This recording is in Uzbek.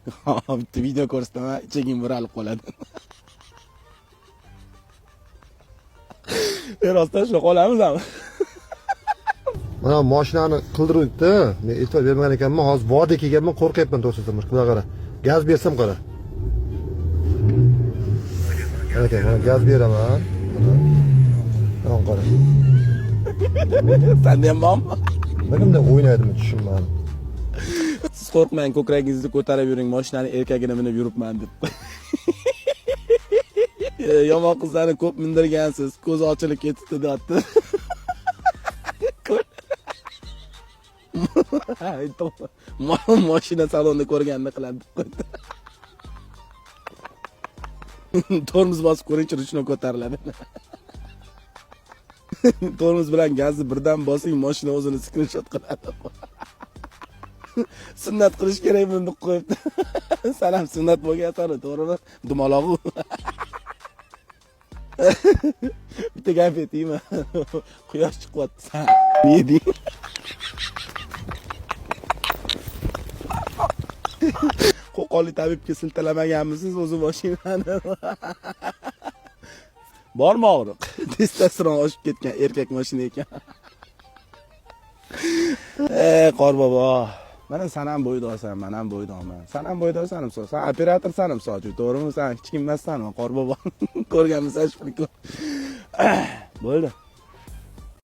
Bitta video ko'rsataman, ichaging buralib qoladi. Rostdan shunaqa olamizmi? Mana mashinani qildiribdi. Men e'tibor bermagan ekanman. Hozir vodga kelganman, qo'rqyapman to'satdan. Qara qara. Gaz bersam qara. Aka, mana gaz beraman. Mana qara. Senda ham bormi? Menimda o'ynaydimi tushunmadim. Siz qo'rqmang, ko'kragingizni ko'tarib yuring, mashinani erkagini minib yuribman deb. Yomon qizlarni ko'p mindirgansiz, ko'zi ochilib ketibdi deyapti. Mashina salonida ko'rganini qiladi deb qo'ydi. Tormoz bosib ko'ring, chirishni ko'tariladi. Tormoz bilan gazni birdan bosing, mashina o'zini skrinshot qiladi. Sunnat qilish kerak buni deb qo'yibdi. Salam, sunnat bo'lgan-san, to'g'rimi? Dumalog'u. Bitta gap aytaymi? Quyosh chiqyapti. Ne deying? Qo'qonli tabibga siltalamaganmisiz o'zi mashinani? Bormi og'riq? Testosteron oshib ketgan erkak mashina ekan. Qorbobo, mana sen ham bo'ydosan, men ham bo'ydoman. Sen ham bo'ydosan, sen operatorsan, to'g'rimi? Sen hech kim emassan, Qorbobo. Ko'rganmisan shu. Bo'ldi.